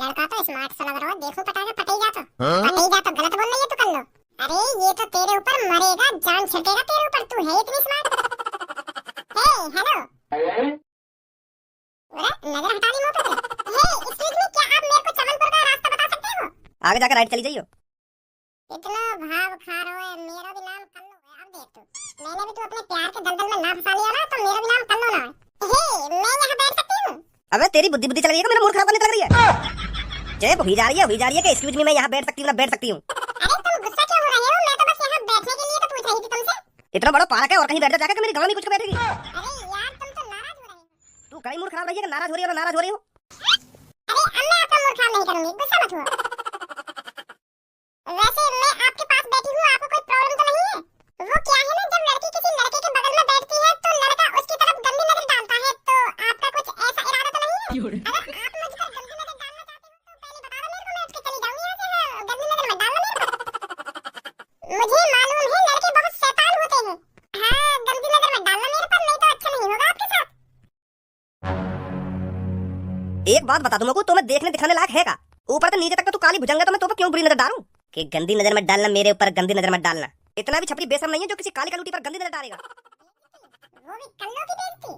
लड़का तो स्मार्ट सा लग रहा है, देखो पटाखा पटेगा तो गलत बोल रही है, तो कर लो। अरे ये तो तेरे ऊपर मरेगा, जान छटेगा तेरे ऊपर, तू है इतनी स्मार्ट। हे हेलो, अरे नजर हटा दी मुंह पे। हे एक्सक्यूज मी, क्या आप मेरे को चमनपुर का रास्ता बता सकते हो? आगे जाकर राइट चली जाइयो। इतना भाव खा रहे हो, मेरा भी नाम कल्लू है। अब देख तू, मैंने भी तो अपने प्यार के दलदल में ना फंसा लिया ना, तो मेरा भी नाम कल्लू ना है। हे मैं यहाँ बैठ सकती हूँ? अबे तेरी बुद्धि चल रही है, मेरा मूड खराब करने लग रही है। चुप हुई जा रही है कि एक्सक्यूज मी मैं यहाँ बैठ सकती हूँ ना बैठ सकती हूँ। अरे तुम गुस्सा क्यों हो रहे हो? मैं तो बस यहाँ बैठने के लिए तो पूछ रही थी तुमसे। इतना बड़ा पार्क है और कहीं बैठ जा जाकर कि मेरी गांव में कुछ बैठेगी। अरे यार तुम तो नाराज हो रहे हो। तू कहीं मूड खराब रही है कि नाराज हो रही हो ना नाराज हो रही हो। अरे अब मैं आपका मूड खराब नहीं करूंगी, गुस्सा मत हुआ। वैसे मैं आपके पास बैठी हूँ, आपको कोई प्रॉब्लम तो नहीं है? वो क्या है ना, जब लड़की किसी लड़के के बगल में बैठती है तो लड़का उसकी तरफ गंदी नजर डालता है, तो आपका कुछ ऐसा इरादा तो नहीं है? अगर आप मुझ पर गंदी नजर डालना चाहते हो तो पहले बता दो मेरे को, मैं उठ के चली जाऊंगी यहाँ से। गंदी नजर मत डालना मेरे पर। मुझे मालूम है लड़के बहुत शैतान होते हैं। हाँ गंदी नजर मत डालना मेरे पर, नहीं तो अच्छा नहीं होगा आपके साथ। एक बात बता दूं, तो मैं देखने दिखाने लायक है का? ऊपर से नीचे तक तो काली भुजंगा, तो मैं तो क्यों बुरी नजर डालूं? कि गंदी नजर मत डालना मेरे ऊपर, गंदी नजर मत डालना। इतना भी छपरी बेशर्म नहीं है जो किसी काली कलूटी पर गंदी नजर डालेगा। वो भी कल्लो की बेइज्जती,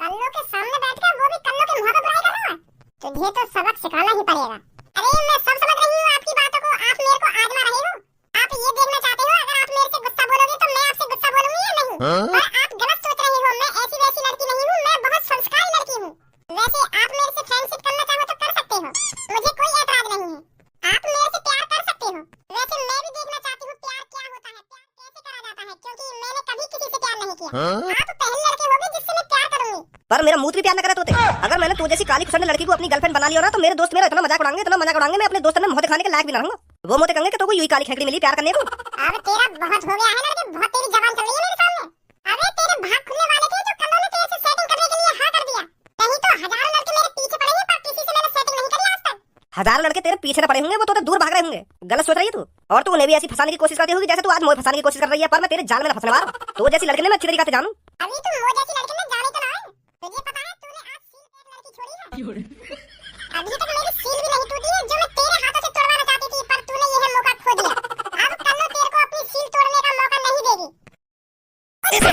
कल्लो के सामने बैठकर, वो भी कल्लो के मुंह पे बुराई कर रहा है। तुझे तो सबक सिखाना ही पड़ेगा। अरे मैं सब समझ रही हूँ आपकी बातों को, आप मेरे को आजमा रहे हो। आप ये देखना चाहते हो अगर आप मेरे से गुस्सा बोलोगे तो मैं आपसे गुस्सा बोलूंगी या नहीं। और आप गलत सोच रहे हो, मैं ऐसी वैसी लड़की नहीं हूँ, मैं बहुत संस्कारी लड़की हूँ। वैसे आप मेरे से फ्रेंडशिप करना चाहो तो कर सकते हो, मुझे कोई एतराज नहीं है। आप मेरे से प्यार कर सकते हो। वैसे मैं भी देखना चाहती हूँ प्यार क्या होता है, प्यार कैसे करा जाता है, क्योंकि मैंने कभी किसी से प्यार नहीं किया। आप पहले लड़के होगे जिससे मैं प्यार करूंगी। पर मेरा मूड भी प्यार न करे तोते। अगर मैंने तू जैसी काली खुसरने लड़की को अपनी गर्लफ्रेंड बना लिया ना, तो मेरे दोस्त मेरा इतना मजाक उड़ाएंगे, मैं अपने दोस्तों में मुंह दिखाने के लायक भी ना रहूंगा। वो मुझे कहेंगे कि तो कोई यूं काली खेकड़ी मिली प्यार करने को। अब तेरा बहुत हो गया है लड़के, बहुत तेरी जबान चल रही है मेरे सामने। अबे तेरे भाग खुलने वाले थे जो कल्लो ने तेरे से सेटिंग करने के लिए हाँ कर दिया। नहीं तो हजारों लड़के मेरे पीछे पड़े हैं, पर किसी से मैंने सेटिंग नहीं करी आज तक। हजारों लड़के तेरे पीछे न पड़े होंगे, वो तो दूर भाग रहे होंगे। गलत सोच रही है तू। और तू उन्हें भी ऐसी फंसाने की कोशिश करती होगी जैसे तू आज मुझे फंसाने की कोशिश कर रही है, पर मैं तेरे जाल में न फंसने वाला। तो जैसी लड़के ने मैं अच्छी तरीके से जानूं। अभी तुम वो जैसी लड़के ने जाने तो ना है। तुझे पता है तूने आज सील पे एक लड़की छोड़ी है। अभी तक मेरी सील भी नहीं टूटी है जो मैं तेरे हाथों से तोड़वाना चाहती थी, पर तूने यह मौका खो दिया। अब कल्लो तेरे को अपनी सील तोड़ने का मौका नहीं देगी। इतनी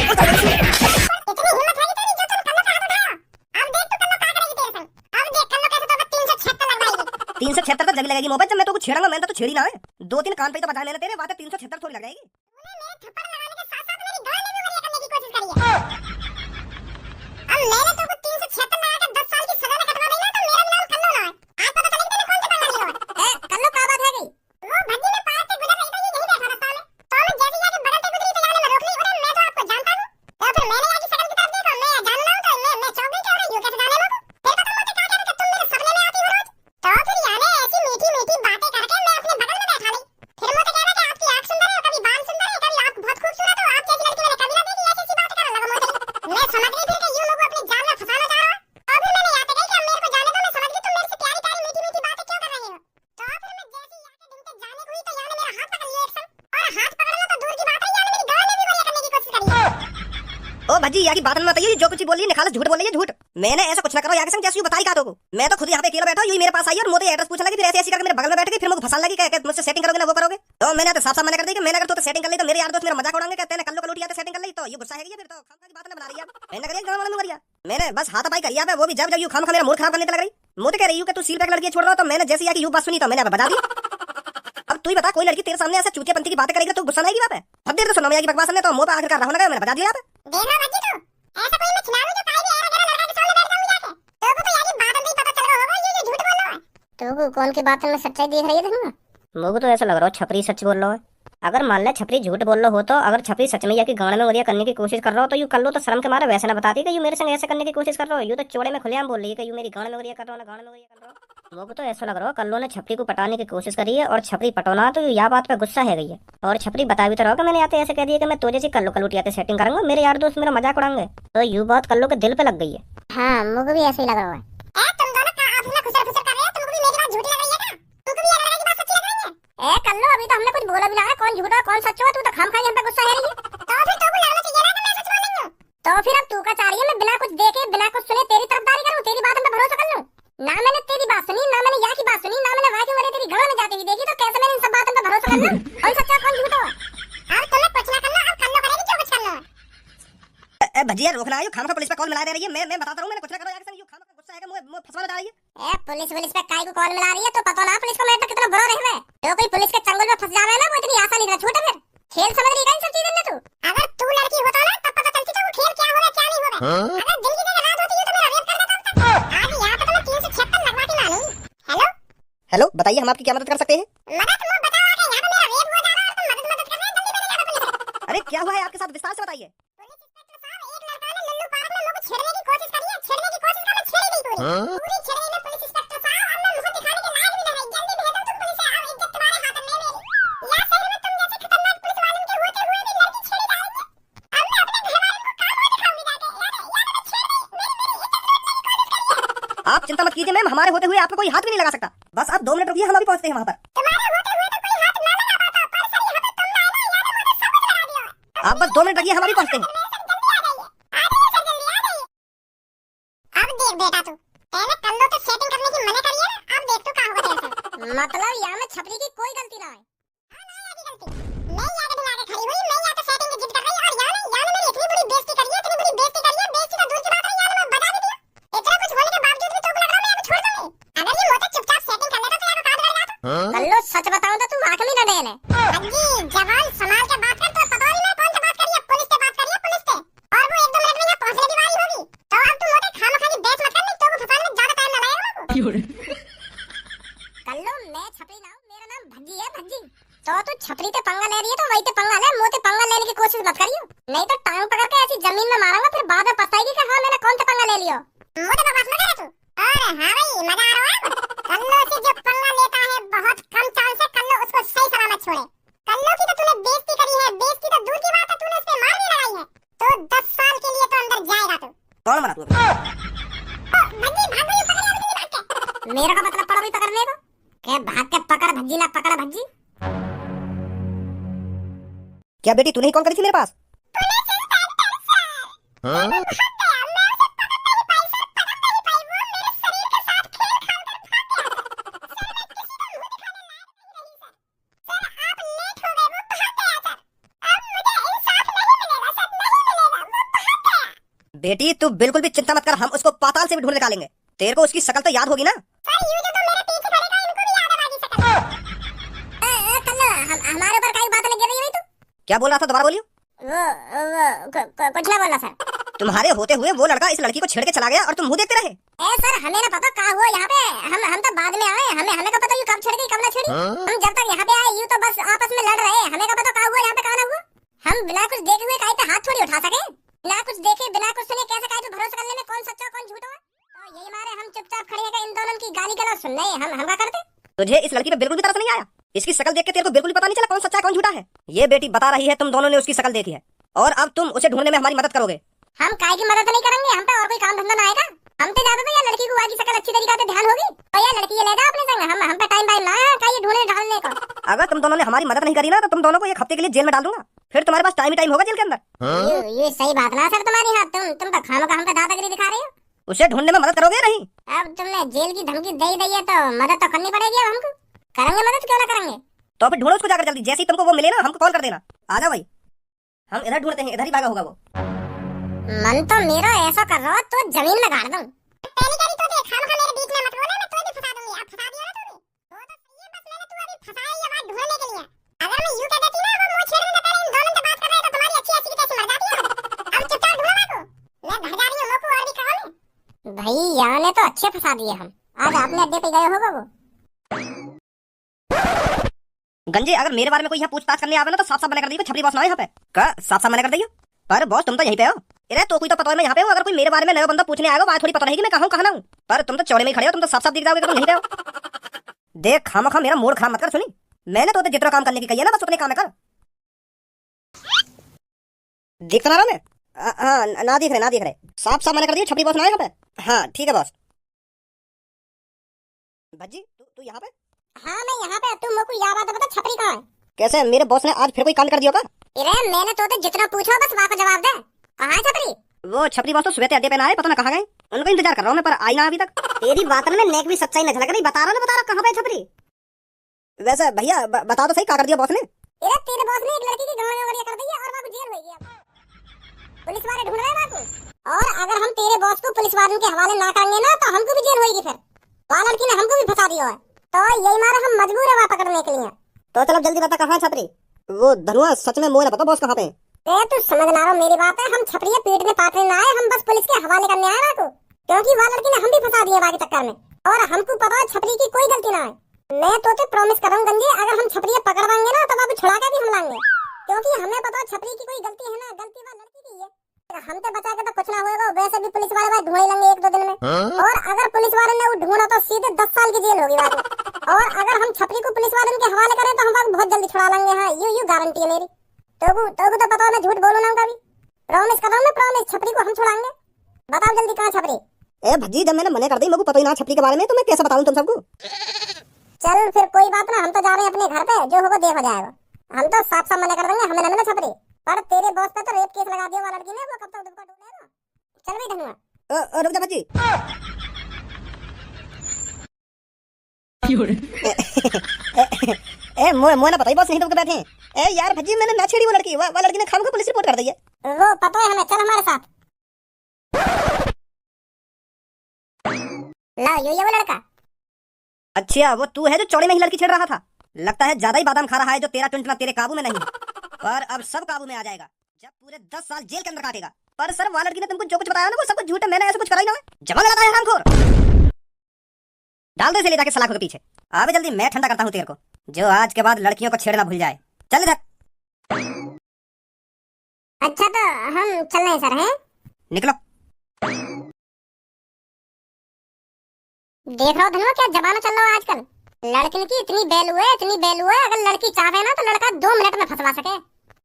हिम्मत है कि तेरी जो तुम कल्लो का हाथ उठाया। अब देख तू कल्लो क्या करेगी तेरे संग। अब देख कल्लो कैसे तो 376 लगवाएगी। 376 तक जब लगेगी मोबाइल, जब मैं तो कुछ छेड़ूंगा। मैंने तो छेड़ी ना है, 2-3 कान पे तो बजाए मैंने तेरे, बात 376 थोड़ी लग जाएगी। तूने मेरे थप्पड़ लगाने के साथ-साथ मेरी गाल में भी बढ़िया करने की कोशिश करी है। अब मैंने तो कुछ 376 लगाकर 10 साल की सजा में कटवा दी ना, तो मेरा नाम कल्लो ना है। आज पता चलेगी तूने कौन सी पकड़ ली हो। कल्लो क्या बात है गई? वो भज्जी में पास से गुजर रही थी, ये नहीं देखा रास्ता में। तो मैं जैसे जाके बगल से गुजरी तो जाने में रोक ली। अरे मैं तो आपको जानता हूँ। तो फिर मैंने आगे शक्ल की तरफ देखा, मैं जानना हूँ तो मैं चौंक गई क्या हो रही हूँ, कैसे जाने लगा। फिर पता मुझे क्या कहना कि तुम मेरे सपने में आती हो रोज। तो फिर यानी ऐसी मीठी-मीठी बातें करके मैं अपने बगल में बैठा ली। फिर मुझे कहना कि आपकी आँख सुंदर है, कभी बाल सुंदर है, कभी आप बहुत खूबसूरत हो, आप जैसी लड़की मैंने कभी ना देखी, ऐसी बातें करने लगा मुझे। मैं समझ गई फिर कि यूं लोग अपनी जान में फंसाना चाह रहा है। और फिर मैंने यहाँ तक कही कि अब मेरे को जाने दो, मैं समझ गई तुम मेरे से प्यारी-प्यारी मीठी-मीठी बातें क्यों कर रहे हो। तो फिर मैं जैसे यहाँ के ढूंढते जाने को हुई तो यहाँ ने मेरा हाथ पकड़ लिया एक संग। और हाथ पकड़ना तो दूर की बात है, यहाँ ने मेरी गाल में भी बढ़िया करने की कोशिश करी है। ओ भज्जी यहाँ की बात मत आइए, जो कुछ बोल रही है निखालस झूठ बोल रही है, झूठ। मैंने ऐसा कुछ ना करो यहाँ के संग जैसे यूं बताई का को। मैं तो खुद यहाँ पे अकेला बैठा हूँ, यूं मेरे पास आई और मुझे एड्रेस पूछने लगी, फिर ऐसे करके मेरे बगल में बैठ गई, फिर मुझे फंसाने लगी कि मुझसे सेटिंग करोगे ना वो करोगे। तो मैंने तो साफ-साफ मना कर दी कि मैंने अगर तो सेटिंग कर ली तो मेरे यार दोस्त मेरा मजाक उड़ाएंगे, कहते हैं कल्लो कलूटी आते सेटिंग कर ली, तो ये गुस्सा है फिर तो खाम की बात ना बना रही है। मैंने करिए गांव वालों में करिया, मैंने बस हाथापाई करिया है, वो भी जब यूं खाम मेरा मूड खराब करने लग रही। मुझे कह रही हूं कि तू सील पैक लड़की छोड़ रहा, तो मैंने जैसे ही यूं बात सुनी तो मैंने बता दी। अब तू ही बता, कोई लड़की तेरे सामने ऐसे चूतियापंती की बातें करेगी तो गुस्सा नहीं आएगी? वहां पे अब देर तो सुनो मैं की बकवास ने तो मुंह पे आखिरकार रहा होना, मैंने बता दिया। देखा बच्ची तू, ऐसा कोई मैं खिलाऊं जो काहे भी ऐरा गैरा लड़का के सामने बैठ जाऊं जाके। तो को तो यार ये बात नहीं पता चल रहा होगा, ये झूठ बोल रहा है। तो को कौन की बात में सच्चाई दिख रही है तुमको? मुझे तो ऐसा लग रहा है छपरी सच बोल रहा है। अगर मान ले छपरी झूठ बोल रहा हो, तो अगर छपरी सच में या कि गाने में वरिया करने की कोशिश कर रहा हो तो यूं कर लो, तो शर्म के मारे वैसे ना बताती कि यूं मेरे संग ऐसे करने की कोशिश कर रहा हो। यूं तो चोड़े में खुलेआम बोल रही है कि यूं मेरी गाने में वरिया कर रहा हो ना गाने में वरिया कर रहा हो। मुझे तो ऐसा लग रहा है कल्लो ने छपरी को पटाने की कोशिश करी है, और छपरी पटोना तो यह बात पे गुस्सा है गई है। और छपरी बता भी तो रहा कि मैंने आते ऐसे कह दिया कि मैं तुझे कल्लो कलूटी आते सेटिंग करूंगा, मेरे यार दोस्त मेरा मजाक उड़ाएंगे, तो यूं बात कल्लो के दिल पे लग गई है। हां मुझे भी ऐसे ही लग रहा है। तुम दोनों का आपस में खुसर-खुसर कर रहे हो, तुमको भी मेरी बात झूठी लग रही है क्या? तुमको भी ये लग रहा है कि बात सच्ची लग रही है? कल्लो अभी तो हमने कुछ बोला भी ना है, कौन झूठा कौन सच्चा, तू तो खामखाई हम पे गुस्सा है रही है। तो फिर तो को लगना चाहिए ना कि मैं सच बोल रही हूं। तो फिर अब तू का चाह रही है मैं बिना कुछ देखे बिना कुछ सुने तेरी तरफदारी करूं, तेरी बात हम पे भरोसा भजिया रोकना है, खाम का पुलिस पे कॉल मिला दे रही है। मैं बताता हूँ, मैंने कुछ ना करो आगे संग, यू खाम का गुस्सा है कि मुझे फंसवा जा रही है। ए पुलिस पे काई को कॉल मिला रही है तो पता ना पुलिस को मैं तो कितना बुरा रहे हुए। जो कोई पुलिस के चंगुल में फंस जावे ना वो इतनी आसानी से छूटे फिर। खेल समझ रही है इन सब चीजों में तू। अगर तू लड़की होता ना तब पता चलती तो वो खेल क्या होगा क्या नहीं होगा। अगर दिल की जगह रात होती है तो मेरा रेप कर देता अब तक। आज यहाँ पे तो मैं 376 लगवा के मानूंगी। हेलो हेलो, बताइए हम आपकी क्या मदद कर सकते हैं? मदद मुझे बताओ आगे, यहाँ पे मेरा रेप हो जा रहा है और तुम मदद कर रहे हैं। जल्दी मेरे जाना पुलिस। अरे क्या हुआ है आपके साथ, विस्तार से बताइए। पुलिस इंस्पेक्टर साहब, एक लड़का ने लल्लू पार्क में मुझे छेड़ने की कोशिश करी है। छेड़ने की कोशिश का मैं छेड़ी गई पूरी छेड़ी में। पुलिस इंस्पेक्टर साहब, अब मैं मुंह दिखाने के लायक भी नहीं। जल्दी भेजो तुम पुलिस से, अब इज्जत तुम्हारे हाथ में है मेरी। या शहर में तुम जैसे खतरनाक पुलिस वालों के होते हुए भी लड़की छेड़ी जा रही है। अब मैं अपने घर वालों को काम दिखाऊंगी जाके। यार मैं छेड़ दी, मेरी इज्जत। आप चिंता मत कीजिए मैम, हमारे होते हुए आपको कोई हाथ भी नहीं लगा सकता। बस आप 2 मिनट रुकिए, हम अभी पहुंचते हैं वहाँ पर। तुम्हारे होते हुए तो कोई हाथ ना लगा पाता, पर सर यहाँ पे तुम ना आए ना, यार मुझे सब कुछ लगा दिया। आप बस 2 मिनट रखिए, हम अभी पहुंचते हैं। अब देख बेटा तू, पहले कर लो तो सेटिंग करने की मना करिए ना। अब देख तू क्या होगा तेरे साथ। मतलब यहाँ में छपरी की कोई गलती ना है। हाँ ना यार की गलती। मैं यहाँ के दिमाग खड़ी हुई, मैं यहाँ तो सेटिंग की जिद कर रही और यहाँ ने मेरी इतनी बड़ी बेइज्जती करी है, इतनी बड़ी बेइज्जती करी है। बेइज्जती तो दूर की बात है, यहाँ मैं बता भी दिया। इतना कुछ होने के बावजूद भी तो लग रहा मैं अब छोड़ दूंगी। अगर ये मोटे चुपचाप सेटिंग कर लेता तो यहाँ का काम कर लेता। कल्लो सच बताऊं तो तू आंख में न देने। अजी जवान संभाल के बात कर, तो पता नहीं मैं कौन से बात करी है। पुलिस से बात करी है, पुलिस से। और वो 1-2 मिनट में यहाँ पहुंचने की बारी होगी। तो अब तू मोटे खामखानी बहस मत कर, नहीं तो वो फंसाने में ज्यादा टाइम ना लगेगा बाबू। कल्लो मैं छपरी ना हूं, मेरा नाम भज्जी है, भज्जी। तो तू छपरी पे पंगा ले रही है तो वही पे पंगा ले, मोटे पंगा लेने की कोशिश मत करियो। नहीं तो टांग पकड़ के ऐसी जमीन में मारूंगा, फिर बाद में पछताएगी कि हाँ मैंने कौन सा पंगा ले लियो। मोटे बकवास मत कर तू। अरे हाँ भाई मजा आ रहा है। कल्लो से जो पंगा लेता है बहुत कम चांस है कल्लो उसको सही सलामत छोड़े। कल्लो की तो तूने बेइज्जती करी है, बेइज्जती तो दूर की बात है, तूने उस पे मार भी लगाई है। तो 10 साल के लिए तो अंदर जाएगा तू। कौन मना तू? भज्जी भाग गई, पकड़ अभी भाग के। मेरे का मतलब पड़ा भी पकड़ने को के भाग के पकड़ भज्जी ना पकड़ भज्जी। क्या बेटी तूने ही कॉल करी थी मेरे पास? बेटी तू बिल्कुल भी चिंता मत कर, हम उसको पाताल से भी ढूंढ निकालेंगे। तेरे को उसकी शकल तो याद होगी ना? हमारे ऊपर कई बातें लगी रही है। क्या बोल रहा था, दोबारा बोलियो। कुछ ना बोलना सर। तुम्हारे होते हुए वो लड़का इस लड़की को छेड़ के चला गया और तुम मुंह देखते रहे। ए सर हमें ना पता क्या हुआ यहाँ पे। हम तो बाद में आए, हमें का पता ये कब छेड़ गई कब ना छेड़ी। हम जब तक यहाँ पे आए यूं तो बस आपस में लड़ रहे, हमें का पता क्या हुआ यहाँ पे क्या ना हुआ। हम बिना कुछ देखे हुए काहे पे हाथ थोड़ी उठा सके। बिना कुछ देखे बिना कुछ सुने कैसे काहे पे भरोसा करने में कौन सच्चा कौन झूठा है। तो यही मारे हम चुपचाप खड़े हैं, इन दोनों की गाली गलौज सुन रहे हैं। हम क्या करते। तुझे इस लड़की पे बिल्कुल भी तरस नहीं आया? इसकी शकल देख के तेरे को बिल्कुल भी पता नहीं चला कौन सच्चा है कौन झूठा है? ये बेटी बता रही है तुम दोनों ने उसकी शकल देखी है और अब तुम उसे ढूंढने में हमारी मदद करोगे। हम काय की मदद नहीं करेंगे, हम पे और कोई काम धंधा ना आएगा। हम पे ज्यादा तो या लड़की को आगे शकल अच्छी तरीके से ध्यान होगी और या लड़की ये ले जा अपने संग। हम पे टाइम ना है का ये ढूंढने ढालने को। अगर तुम दोनों ने हमारी मदद नहीं करी ना तो तुम दोनों को 1 हफ्ते के लिए जेल में डाल दूंगा। फिर तुम्हारे पास टाइम ही टाइम होगा जेल के अंदर। ये सही बात ना सर तुम्हारी। हाथ तुम तो खामों का हम पे दादागिरी दिखा रहे हो। उसे ढूंढने में मदद करोगे नहीं? अब तुमने जेल की धमकी दे ही दी है तो मदद तो करनी पड़ेगी। अब हमको करेंगे मदद, क्यों ना करेंगे। तो फिर ढूंढो उसको जाकर जल्दी, जैसे ही तुमको वो मिले ना हमको कॉल कर देना। आ जाओ भाई, हम इधर ढूंढते हैं, इधर ही भागा होगा वो। मन तो मेरा ऐसा कर रहा तो जमीन में गाड़ दूं। पहली करी तो देख, खामखा मेरे बीच में मत बोले, मैं तुझे भी फंसा दूंगी। अब फंसा दिया ना तूने, तो सही है। बस मैंने तू अभी फंसाया ये बात ढूंढने के लिए। अगर मैं यूं कह देती ना वो मुंह छेड़ने से पहले इन दोनों से बात कर रहे तो तुम्हारी अच्छी ऐसी की तैसी मर जाती है। अब चुपचाप ढूंढो ना तू, मैं घर जा रही हूं। मोको और भी काम है भाई। यहाँ ने तो अच्छे फंसा दिए हम। आज आपने अड्डे पे गए होगा वो गंजे। अगर मेरे बारे में कोई यहाँ पूछताछ करने आवे ना तो साफ साफ मना कर दियो, छपरी बॉस ना है यहाँ पे। का साफ साफ मना कर दियो। पर बॉस तुम तो यहीं पे हो। अरे तो कोई तो पता है मैं यहाँ पे हूँ। अगर कोई मेरे बारे में नया बंदा पूछने आएगा वहाँ थोड़ी पता नहीं कि मैं कहाँ हूँ कहाँ ना हूँ। पर तुम तो चौड़े में ही खड़े हो, तुम तो साफ साफ दिख जाओगे कि तुम यहीं पे हो। देख खामखा मेरा मूड खराब मत कर। सुनी, मैंने तो जितना काम करने की कही है ना बस उतने काम कर। देख रहा मैं? हाँ ना देख रहे साफ साफ मना कर दिया, छपरी बॉस ना है यहाँ पे। हाँ ठीक है बॉस। भज्जी तू यहाँ पे? हाँ मैं यहाँ पे। तुम मोको यह बात बता छपरी कहाँ है? कैसे मेरे बॉस ने आज फिर कोई काम कर दिया का? अरे मैंने तो जितना पूछा बस वहाँ को जवाब दे। कहाँ है छपरी? वो छपरी बॉस तो सुबह से अड्डे पे ना आए, पता ना कहाँ गए। उनको इंतजार कर रहा हूँ मैं पर आई ना अभी तक। तेरी बात में नेक भी सच्चाई न झलक रही। बता रहा कहाँ पे छपरी। वैसे भैया बता तो सही क्या कर दिया बॉस ने? अरे तेरे बॉस ने एक लड़की की गाड़ी कर दी है और वहाँ को जेल हो गई। पुलिस वाले ढूंढ रहे हैं वहाँ को। के हवाले ना करेंगे ना तो हमको भी जेल होगी फिर। वहाँ लड़की ने हमको भी फंसा दिया है, तो यही मारे हम मजबूर है वहाँ पकड़ने के लिए। तो चलो जल्दी बता कहाँ छपरी? वो धनुआ सच में मुझे ना पता बॉस कहाँ पे? तू समझ ना रहा मेरी बात है, हम छपड़िया पीटने पाटने ना आए, हम बस पुलिस के हवाले करने आए ना को, क्योंकि वहाँ लड़की ने हम भी फंसा दिया बाकी चक्कर में, और हमको पता है छपरी की कोई गलती ना है। मैं तो प्रॉमिस कर रहा हूँ गंजे, अगर हम छपड़िया पकड़वाएंगे ना तो बाबू छुड़ा के भी हम लाएंगे, क्योंकि हमें पता है छपरी की कोई गलती है ना, गलती वह लड़की की है। हमसे बचा के तो कुछ ना होगा, वैसे भी पुलिस वाले भाई ढूंढ लेंगे 1-2 दिन में, और अगर पुलिस वाले ने वो ढूंढा तो सीधे 10 साल की जेल होगी बाद में, और अगर हम छपरी को पुलिस वाले के हवाले करें तो हम बाबू बहुत जल्दी छुड़ा लेंगे। हाँ यू गारंटी है मेरी। तो पता है मैं झूठ बोलूं ना कभी, प्रॉमिस कर रहा हूं मैं, प्रॉमिस छपरी को हम छुड़ाएंगे। बताओ जल्दी कहां छपरी? ए भज्जी जब मैंने मना कर दी, मुझे पता ही ना छपरी के बारे में, तो मैं कैसे बताऊं तुम सबको? चल फिर कोई बात ना, हम तो जा रहे हैं अपने घर पे, जो होगा देख हो जाएगा। हम तो साफ साफ मना कर देंगे, हमें ना मिला छपरी, पर तेरे बॉस पे तो रेप केस लगा दिया वाला लड़की ने, वो कब तक दुखा ढूंढेगा। चल भाई धनुआ रुक जा भज्जी। ए मोए ना पता ही बॉस नहीं तुमको बैठे हैं। ए यार भज्जी मैंने ना छेड़ी वो लड़की ने खामखा पुलिस रिपोर्ट कर दी है। वो पता है हमें, चल हमारे साथ। ला ये वो लड़का। अच्छा वो तू है जो चौड़े में ही लड़की छेड़ रहा था? लगता है ज्यादा ही बादाम खा रहा है जो तेरा टुंटना तेरे काबू में नहीं है, पर अब सब काबू में आ जाएगा जब पूरे 10 साल जेल के अंदर काटेगा। पर सर वो लड़की ने तुमको जो कुछ बताया ना वो सब कुछ झूठ है, मैंने ऐसा कुछ करा ही ना। जमा लगा है हरामखोर, डाल दे इसे ले जाके सलाखों के पीछे। आवे जल्दी, मैं ठंडा करता हूँ तेरे को, जो आज के बाद लड़कियों को छेड़ना भूल जाए। चल इधर। अच्छा तो हम चल रहे हैं सर, हैं? निकलो। देख रहा हो धनुआ क्या जमाना चल रहा है आजकल, लड़की की इतनी वैल्यू है, अगर लड़की चाहे ना तो लड़का 2 मिनट में फंसवा सके।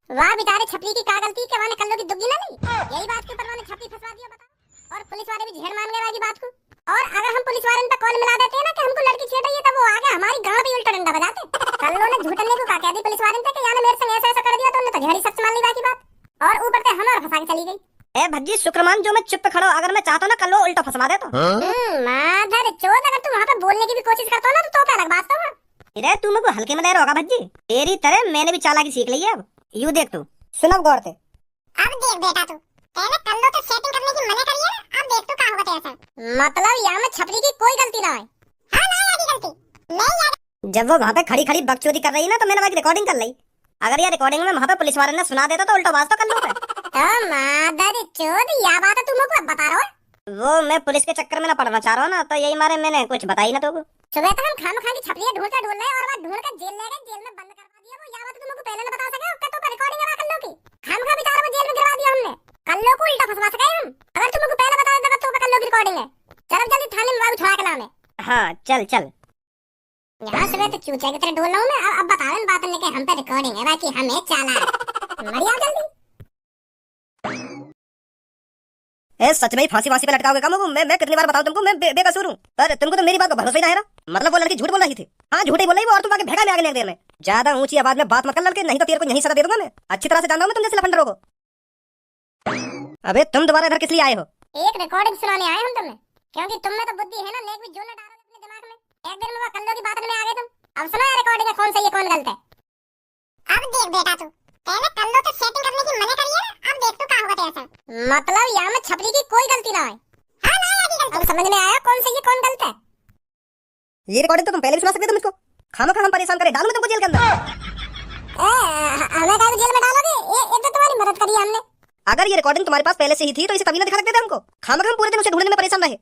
वाह बेचारे छपरी की क्या गलती के वाने कल्लो की दुग्गी ना ली, यही बात के ऊपर वाने छपरी फंसवा दिया बता, और पुलिस वाले भी झेड़ मान गए वाली बात को। और अगर हम पुलिस वाले पे कॉल मिला देते हैं ना कि हमको लड़की छेड़ रही है, तो वो आगे हमारी गांड पे उल्टा डंडा बजाते। कल्लो ने झूठने को कहा दी पुलिस वाले पे कि यानी मेरे संग ऐसा कर दिया, तो उन्होंने तो झेड़ी सच मान ली बाकी बात, और ऊपर से हमारा फंसा के चली गई। ए भज्जी शुक्रमान जो मैं चुप खड़ा हूं, अगर मैं चाहता ना कल उल्टा फंसवा दे तो। माधर चोद, अगर तू वहां पे बोलने की भी कोशिश करता ना तो अलग बात है। इधर तू मुझे हल्के में ले रहा होगा भज्जी, तेरी तरह मैंने भी चालाकी सीख ली है अब। यू देख तू, सुनब गौर से। अब देख बेटा तू, पहले कल्लो तो सेटिंग करने की मना करिए, अब देख तू क्या होगा तेरे साथ। मतलब यहाँ में छपरी की कोई गलती ना है। हाँ ना यार गलती नहीं यार। जब वो वहाँ पे खड़ी खड़ी बकचोदी कर रही ना, तो मैंने वहाँ की रिकॉर्डिंग कर ली। अगर ये रिकॉर्डिंग में वहाँ पे पुलिस वाले ने सुना देता तो उल्टा बात तो कर लो पे। तो मादर चोद या बात है तुम को बता रहा हो? वो मैं पुलिस के चक्कर में ना पड़ना चाह रहा हूँ ना, तो यही मारे मैंने कुछ बताई ना तो। सुबह तक हम खाम की छपरियां ढूंढ रहे और बाद ढूंढ कर जेल ले गए, जेल में बंद करवा दिया। वो या बात तुमको पहले ना बता सके, उसका तो रिकॉर्डिंग करा कर लो की खाम बेचारा वो जेल में गिरवा दिया हमने। कल्लो को उल्टा फंसवा सके हम, अगर तुमको पहले बता देता तो कल्लो की रिकॉर्डिंग है। चल जल्दी थाने में बाबू छुड़ा के नाम है। हाँ चल चल। यहाँ सुबह तो चूचे की तरह डोल रहा हूँ मैं, अब बता रहे बात लेके हम पे रिकॉर्डिंग है बाकी हमें चाला मरिया जल्दी। ए सच में ही फांसी पे लटकाओगे काम? मैं कितनी बार बताऊं तुमको, मैं बेकसूर हूँ, पर तुमको तो मेरी बात का भरोसा ही ना है ना। मतलब वो लड़की झूठ बोल रही थी? हाँ झूठ ही बोल रही वो, और तुम आगे भेगा में आगे नहीं देर में। ज्यादा ऊंची आवाज में बात मत कर लड़के, नहीं तो तेरे को यही सजा दे दूंगा मैं। अच्छी तरह से जानता हूँ मैं तुम जैसे लफंडरों को। अबे तुम दोबारा इधर किस लिए आए हो? एक रिकॉर्डिंग सुनाने आए हम तुम्हें, क्योंकि तुम में तो बुद्धि है ना, नेक भी जो ना डालो अपने दिमाग में। एक दिन में वो कल्लो की बात में आ गए तुम। अब सुनो रिकॉर्डिंग है, कौन सही है कौन गलत है। अब देख बेटा तू, पहले कल्लो तो सेटिंग करने की मना करिए, अब देख तू क्या होगा तेरे साथ। मतलब यहाँ में छपरी की कोई गलती ना है। हाँ ना यार गलती। अब समझ में आया कौन सही है कौन गलत है। ये रिकॉर्डिंग तो तुम पहले भी सुना सकते थे मुझको। खामखा हम परेशान करे, डालूं मैं तुमको जेल के अंदर। हमें काहे जेल में डालोगे? ये तो तुम्हारी मदद करी हमने। अगर ये रिकॉर्डिंग तुम्हारे पास पहले से ही थी तो इसे कभी ना दिखा सकते थे हमको। खामखा हम पूरे दिन उसे ढूंढने में परेशान रहे।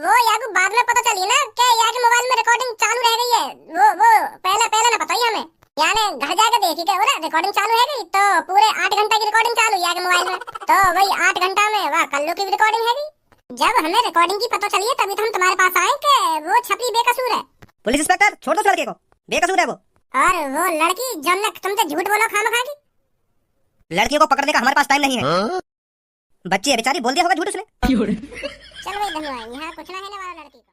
वो यार बाद में पता चली ना कि यार के मोबाइल में रिकॉर्डिंग चालू रह गई है। वो पहले ना बताइए हमें, यानी घर जाकर देखी के बोला रिकॉर्डिंग चालू है गई, तो पूरे 8 घंटे की रिकॉर्डिंग चालू यार के मोबाइल में। तो वही 8 घंटा में वाह कल्लू की रिकॉर्डिंग है गई। जब हमें रिकॉर्डिंग की पता चली तभी तो हम तुम्हारे पास आए कि वो छपरी बेकसूर है। पुलिस इंस्पेक्टर छोड़ दो लड़के को, बेकसूर है वो। और वो लड़की जो ने तुमसे झूठ बोला खामखा की। लड़कियों को पकड़ने का हमारे पास टाइम नहीं है। बच्ची है बेचारी, बोल दिया होगा झूठ उसने। चल भाई धन्यवाद, यहाँ कुछ ना है वाला लड़की का।